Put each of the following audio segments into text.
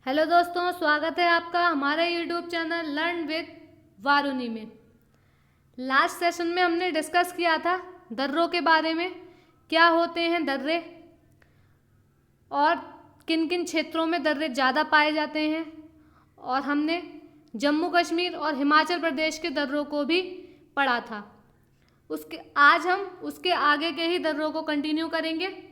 Hello दोस्तों, स्वागत है आपका हमारे यूट्यूब चैनल लर्न विद वारुनी में। लास्ट सेशन में हमने डिस्कस किया था दर्रों के बारे में, क्या होते हैं दर्रे और किन किन क्षेत्रों में दर्रे ज़्यादा पाए जाते हैं। और हमने जम्मू कश्मीर और हिमाचल प्रदेश के दर्रों को भी पढ़ा था। आज हम उसके आगे के ही दर्रों को कंटिन्यू करेंगे।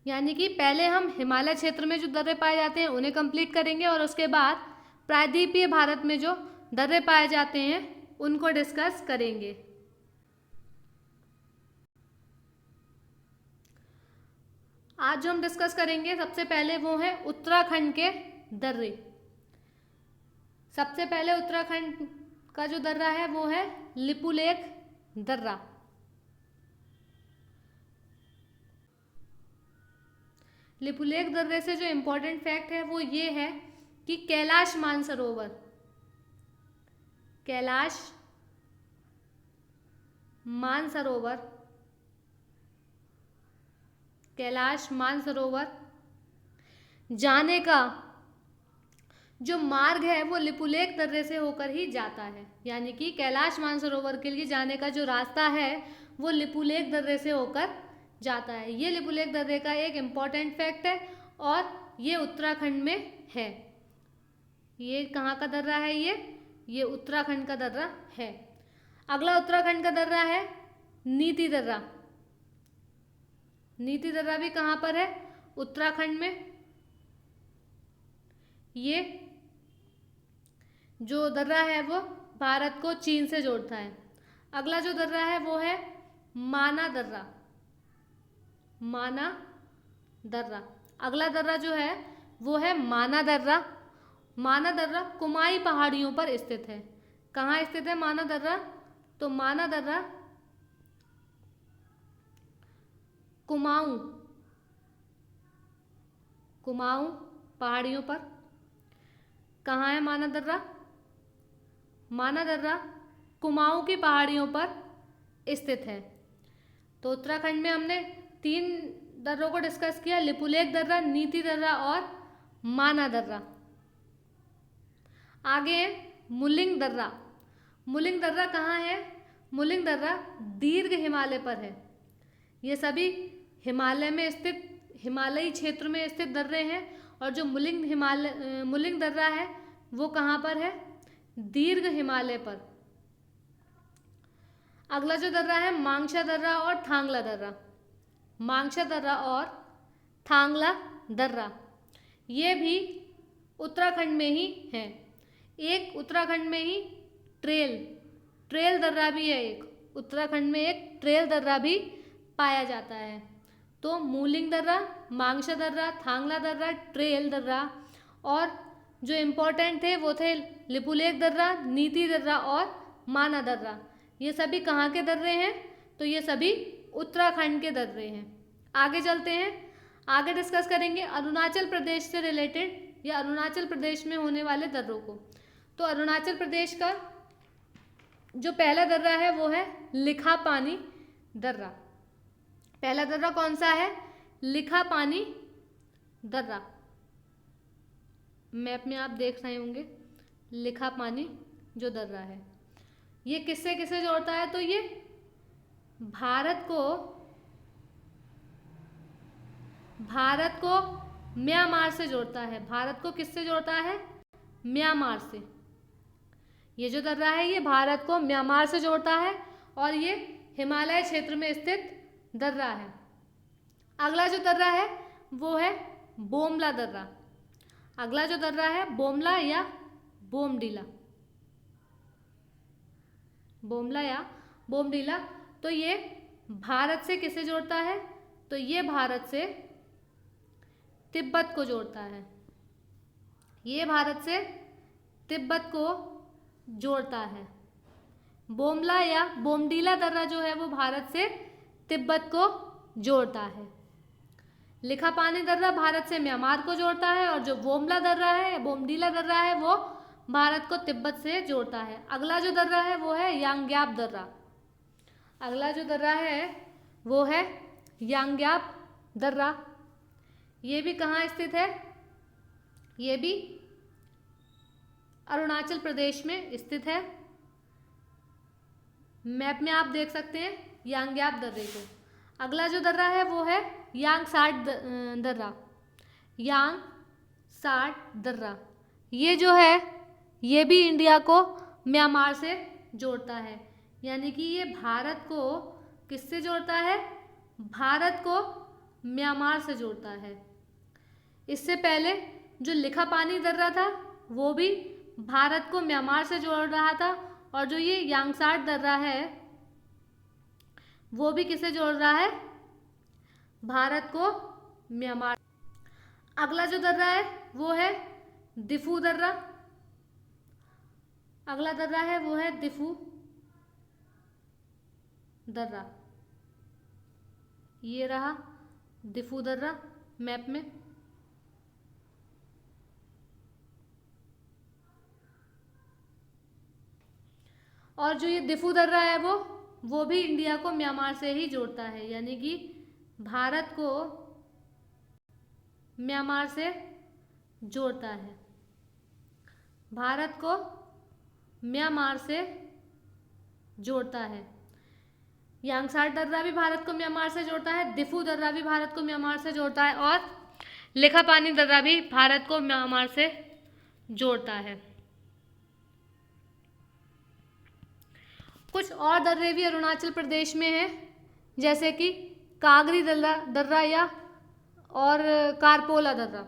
यानी कि पहले हम हिमालय क्षेत्र में जो दर्रे पाए जाते हैं उन्हें कंप्लीट करेंगे और उसके बाद प्रायद्वीपीय भारत में जो दर्रे पाए जाते हैं उनको डिस्कस करेंगे। आज जो हम डिस्कस करेंगे सबसे पहले वो है उत्तराखंड के दर्रे। सबसे पहले उत्तराखंड का जो दर्रा है वो है लिपुलेख दर्रा। लिपुलेख दर्रे से जो इम्पोर्टेंट फैक्ट है वो ये है कि कैलाश मानसरोवर जाने का जो मार्ग है वो लिपुलेख दर्रे से होकर ही जाता है। यानी कि कैलाश मानसरोवर के लिए जाने का जो रास्ता है वो लिपुलेख दर्रे से होकर जाता है। ये लिपुलेख दर्रे का एक इम्पॉर्टेंट फैक्ट है और ये उत्तराखंड में है। ये कहाँ का दर्रा है? ये उत्तराखंड का दर्रा है। अगला उत्तराखंड का दर्रा है नीति दर्रा। नीति दर्रा भी कहाँ पर है? उत्तराखंड में। ये जो दर्रा है वो भारत को चीन से जोड़ता है। अगला जो दर्रा है वो है माना दर्रा। अगला दर्रा जो है वो है माना दर्रा। माना दर्रा कुमाई पहाड़ियों पर स्थित है। कहाँ स्थित है माना दर्रा? तो माना दर्रा कुमाऊं पहाड़ियों पर। कहाँ है माना दर्रा? माना दर्रा कुमाऊं की पहाड़ियों पर स्थित है। तो उत्तराखंड में हमने 3 दर्रों को डिस्कस किया, लिपुलेख दर्रा, नीति दर्रा और माना दर्रा। आगे है मुलिंग दर्रा। मुलिंग दर्रा कहाँ है? मुलिंग दर्रा दीर्घ हिमालय पर है। ये सभी हिमालय में स्थित, हिमालयी क्षेत्र में स्थित दर्रे हैं। और जो मुलिंग दर्रा है वो कहाँ पर है? दीर्घ हिमालय पर। अगला जो दर्रा है मांगशा दर्रा और थांगला दर्रा। मांगशा दर्रा और थांगला दर्रा ये भी उत्तराखंड में ही है। एक उत्तराखंड में ही ट्रेल दर्रा भी है। एक उत्तराखंड में एक ट्रेल दर्रा भी पाया जाता है। तो मूलिंग दर्रा, मांगशा दर्रा, थांगला दर्रा, ट्रेल दर्रा और जो इम्पोर्टेंट थे वो थे लिपुलेख दर्रा, नीति दर्रा और माना दर्रा। ये सभी कहाँ के दर्रे हैं? तो ये सभी उत्तराखंड के दर्रे हैं। आगे चलते हैं, आगे डिस्कस करेंगे अरुणाचल प्रदेश से रिलेटेड या अरुणाचल प्रदेश में होने वाले दर्रों को। तो अरुणाचल प्रदेश का जो पहला दर्रा है वो है लिखापानी दर्रा। पहला दर्रा कौन सा है? लिखापानी दर्रा। मैप में आप देख रहे होंगे लिखापानी जो दर्रा है ये किससे किससे जोड़ता है? तो ये भारत को म्यांमार से जोड़ता है। भारत को किससे जोड़ता है? म्यांमार से। ये जो दर्रा है ये भारत को म्यांमार से जोड़ता है और ये हिमालय क्षेत्र में स्थित दर्रा है। अगला जो दर्रा है वो है बोमला दर्रा। अगला जो दर्रा है बोमला या बोमडीला। तो ये भारत से किसे जोड़ता है? तो ये भारत से तिब्बत को जोड़ता है। ये भारत से तिब्बत को जोड़ता है। बोमला या बोमडीला दर्रा जो है वो भारत से तिब्बत को जोड़ता है। लिखापानी दर्रा भारत से म्यांमार को जोड़ता है और जो बोमला दर्रा है, बोमडीला दर्रा है वो भारत को तिब्बत से जोड़ता है। अगला जो दर्रा है वो है यांग्याप दर्रा। अगला जो दर्रा है वो है यांग्याप दर्रा। ये भी कहाँ स्थित है? ये भी अरुणाचल प्रदेश में स्थित है। मैप में आप देख सकते हैं यांग्याप दर्रे को। अगला जो दर्रा है वो है यांगसाट दर्रा। यांगसाट दर्रा ये जो है ये भी इंडिया को म्यांमार से जोड़ता है, यानी कि ये भारत को किससे जोड़ता है? भारत को म्यांमार से जोड़ता है। इससे पहले जो लिखापानी दर्रा था वो भी भारत को म्यांमार से जोड़ रहा था, और जो ये यांगसाट दर्रा है वो भी किसे जोड़ रहा है? भारत को म्यांमार। अगला जो दर्रा है वो है दिफू दर्रा। अगला दर्रा है वो है दिफू दर्रा। ये रहा दिफू दर्रा मैप में। और जो ये दिफू दर्रा है वो भी इंडिया को म्यांमार से ही जोड़ता है, यानी कि भारत को म्यांमार से जोड़ता है। भारत को म्यांमार से जोड़ता है। यांगसाट दर्रा भी भारत को म्यांमार से जोड़ता है, दिफू दर्रा भी भारत को म्यांमार से जोड़ता है, और लिखापानी दर्रा भी भारत को म्यांमार से जोड़ता है। कुछ और दर्रे भी अरुणाचल प्रदेश में हैं, जैसे कि कागरी दर्रा या और कारपोला दर्रा।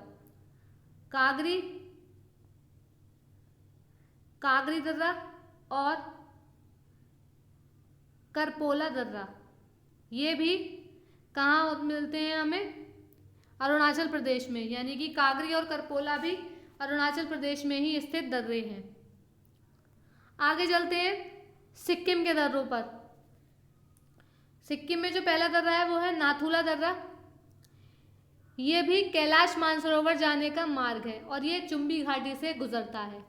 कागरी दर्रा और करपोला दर्रा ये भी कहाँ मिलते हैं हमें? अरुणाचल प्रदेश में, यानी कि कागरी और करपोला भी अरुणाचल प्रदेश में ही स्थित दर्रे हैं। आगे चलते हैं सिक्किम के दर्रों पर। सिक्किम में जो पहला दर्रा है वो है नाथुला दर्रा। ये भी कैलाश मानसरोवर जाने का मार्ग है और ये चुम्बी घाटी से गुजरता है।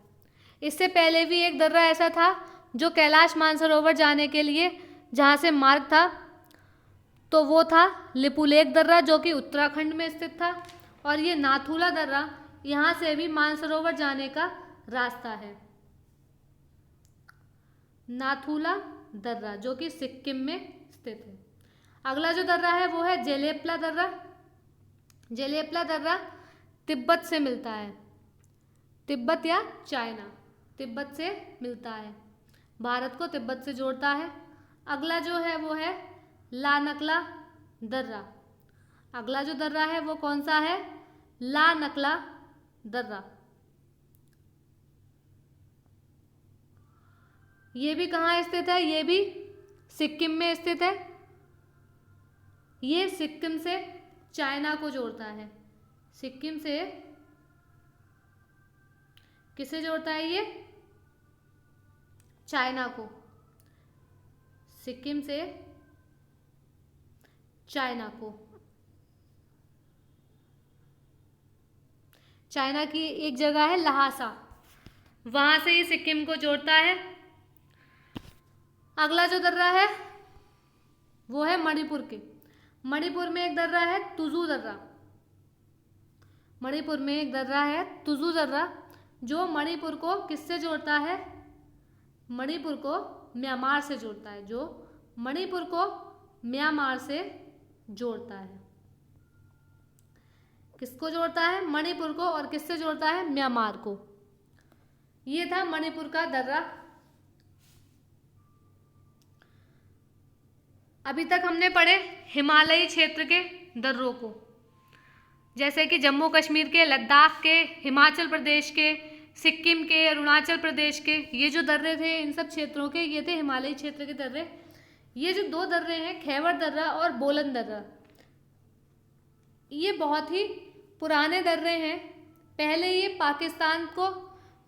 इससे पहले भी एक दर्रा ऐसा था जो कैलाश मानसरोवर जाने के लिए जहाँ से मार्ग था, तो वो था लिपुलेख दर्रा जो कि उत्तराखंड में स्थित था, और ये नाथुला दर्रा यहाँ से भी मानसरोवर जाने का रास्ता है। नाथुला दर्रा जो कि सिक्किम में स्थित है। अगला जो दर्रा है वो है जेलेपला दर्रा। जेलेपला दर्रा तिब्बत से मिलता है, तिब्बत या चाइना, तिब्बत से मिलता है, भारत को तिब्बत से जोड़ता है। अगला जो है वो है लानकला दर्रा। अगला जो दर्रा है वो कौन सा है? लानकला दर्रा। ये भी कहाँ स्थित है? ये भी सिक्किम में स्थित है। ये सिक्किम से चाइना को जोड़ता है। सिक्किम से किसे जोड़ता है? ये चाइना को। सिक्किम से चाइना को। चाइना की एक जगह है लहासा, वहां से ये सिक्किम को जोड़ता है। अगला जो दर्रा है वो है मणिपुर के। मणिपुर में एक दर्रा है तुजू दर्रा। मणिपुर में एक दर्रा है तुजू दर्रा जो मणिपुर को किससे जोड़ता है? मणिपुर को म्यांमार से जोड़ता है, जो मणिपुर को म्यांमार से जोड़ता है। किसको जोड़ता है? मणिपुर को। और किससे जोड़ता है? म्यांमार को। ये था मणिपुर का दर्रा। अभी तक हमने पढ़े हिमालयी क्षेत्र के दर्रों को, जैसे कि जम्मू कश्मीर के, लद्दाख के, हिमाचल प्रदेश के, सिक्किम के, अरुणाचल प्रदेश के। ये जो दर्रे थे इन सब क्षेत्रों के, ये थे हिमालयी क्षेत्र के दर्रे। ये जो दो दर्रे हैं खैबर दर्रा और बोलन दर्रा, ये बहुत ही पुराने दर्रे हैं। पहले ये पाकिस्तान को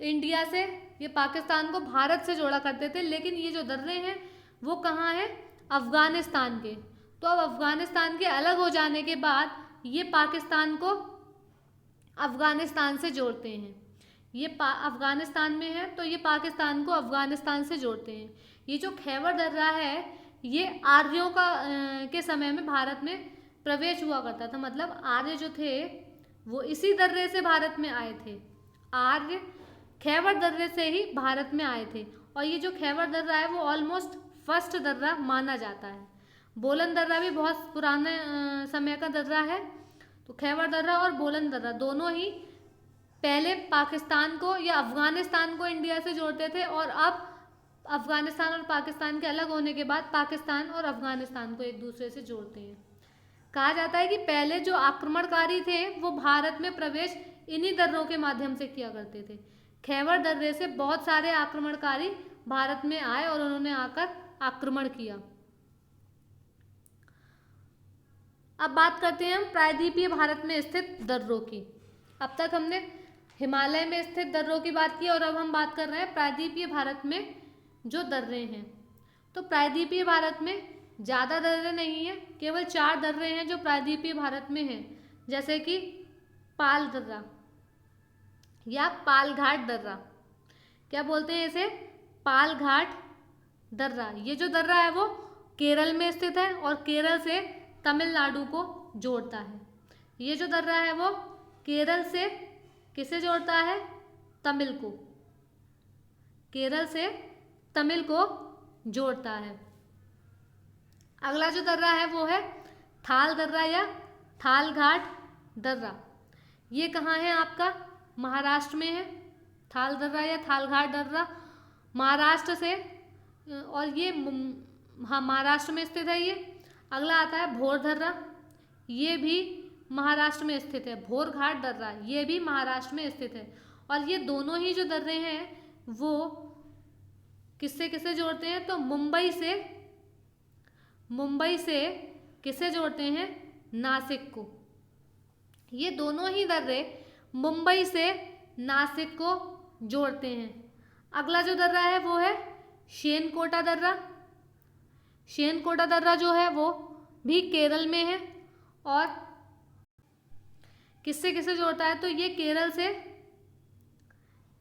इंडिया से, ये पाकिस्तान को भारत से जोड़ा करते थे, लेकिन ये जो दर्रे हैं वो कहाँ हैं? अफ़गानिस्तान के। तो अब अफ़गानिस्तान के अलग हो जाने के बाद ये पाकिस्तान को अफ़गानिस्तान से जोड़ते हैं। ये अफ़गानिस्तान में है तो ये पाकिस्तान को अफ़गानिस्तान से जोड़ते हैं। ये जो खैबर दर्रा है ये आर्यों के समय में भारत में प्रवेश हुआ करता था, मतलब आर्य जो थे वो इसी दर्रे से भारत में आए थे। आर्य खैबर दर्रे से ही भारत में आए थे। और ये जो खैबर दर्रा है वो ऑलमोस्ट फर्स्ट दर्रा माना जाता है। बोलन दर्रा भी बहुत पुराने समय का दर्रा है। तो खैबर दर्रा और बोलन दर्रा दोनों ही पहले पाकिस्तान को या अफगानिस्तान को इंडिया से जोड़ते थे, और अब अफगानिस्तान और पाकिस्तान के अलग होने के बाद पाकिस्तान और अफगानिस्तान को एक दूसरे से जोड़ते हैं। कहा जाता है कि पहले जो आक्रमणकारी थे वो भारत में प्रवेश इन्हीं दर्रों के माध्यम से किया करते थे। खैबर दर्रे से बहुत सारे आक्रमणकारी भारत में आए और उन्होंने आकर आक्रमण किया। अब बात करते हैं हम प्रायद्वीपीय भारत में स्थित दर्रों की। अब तक हमने हिमालय में स्थित दर्रों की बात की और अब हम बात कर रहे हैं प्रायद्वीपीय भारत में जो दर्रे हैं। तो प्रायद्वीपीय भारत में ज़्यादा दर्रे नहीं हैं, केवल 4 दर्रे हैं जो प्रायद्वीपीय भारत में हैं, जैसे कि पाल दर्रा या पालघाट दर्रा। क्या बोलते हैं इसे? पालघाट दर्रा। ये जो दर्रा है वो केरल में स्थित है और केरल से तमिलनाडु को जोड़ता है। ये जो दर्रा है वो केरल से किसे जोड़ता है? तमिल को। केरल से तमिल को जोड़ता है। अगला जो दर्रा है वो है थाल दर्रा या थालघाट दर्रा। ये कहाँ है आपका? महाराष्ट्र में है। थाल दर्रा या थालघाट दर्रा महाराष्ट्र से, और ये हाँ महाराष्ट्र में स्थित है ये। अगला आता है भोर दर्रा, ये भी महाराष्ट्र में स्थित है। भोर घाट दर्रा ये भी महाराष्ट्र में स्थित है। और ये दोनों ही जो दर्रे हैं वो किससे किसे जोड़ते हैं? तो मुंबई से किसे जोड़ते हैं? नासिक को। ये दोनों ही दर्रे मुंबई से नासिक को जोड़ते हैं। अगला जो दर्रा है वो है शेनकोटा दर्रा। शेनकोटा दर्रा जो है वो भी केरल में है और किससे किसे जोड़ता है? तो ये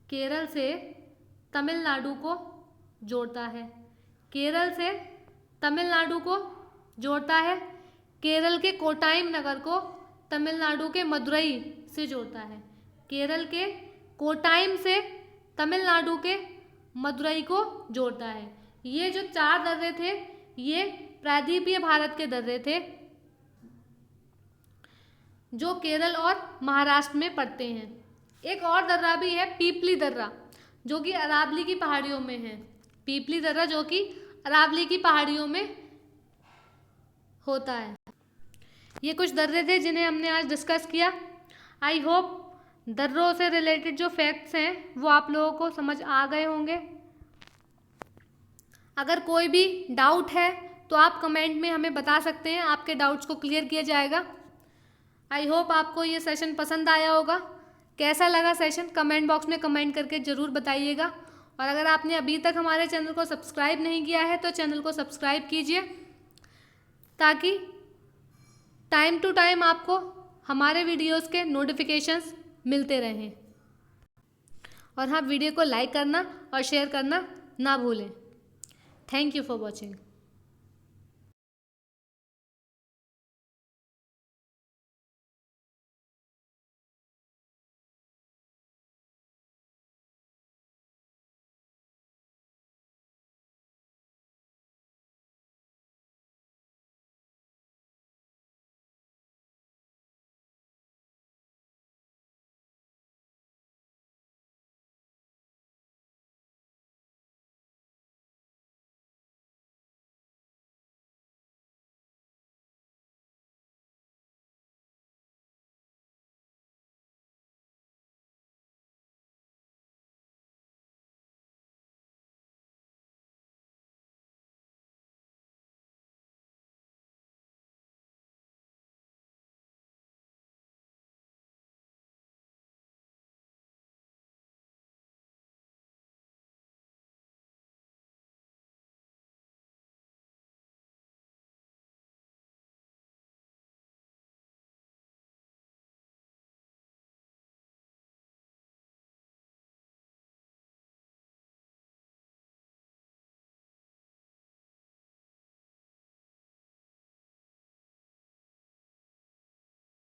केरल से तमिलनाडु को जोड़ता है। केरल से तमिलनाडु को जोड़ता है। केरल के कोटाइम नगर को तमिलनाडु के मदुरई से जोड़ता है। केरल के कोटाइम से तमिलनाडु के मदुरई को जोड़ता है। ये जो 4 दर्रे थे ये प्रायद्वीपीय भारत के दर्रे थे जो केरल और महाराष्ट्र में पड़ते हैं। एक और दर्रा भी है पीपली दर्रा, जो कि अरावली की पहाड़ियों में है। पीपली दर्रा जो कि अरावली की पहाड़ियों में होता है। ये कुछ दर्रे थे जिन्हें हमने आज डिस्कस किया। आई होप दर्रों से रिलेटेड जो फैक्ट्स हैं वो आप लोगों को समझ आ गए होंगे। अगर कोई भी डाउट है तो आप कमेंट में हमें बता सकते हैं, आपके डाउट्स को क्लियर किया जाएगा। आई होप आपको ये सेशन पसंद आया होगा। कैसा लगा सेशन कमेंट बॉक्स में कमेंट करके ज़रूर बताइएगा। और अगर आपने अभी तक हमारे चैनल को सब्सक्राइब नहीं किया है तो चैनल को सब्सक्राइब कीजिए, ताकि टाइम टू टाइम आपको हमारे वीडियोस के नोटिफिकेशंस मिलते रहें। और हाँ, वीडियो को लाइक करना और शेयर करना ना भूलें। Thank you for watching.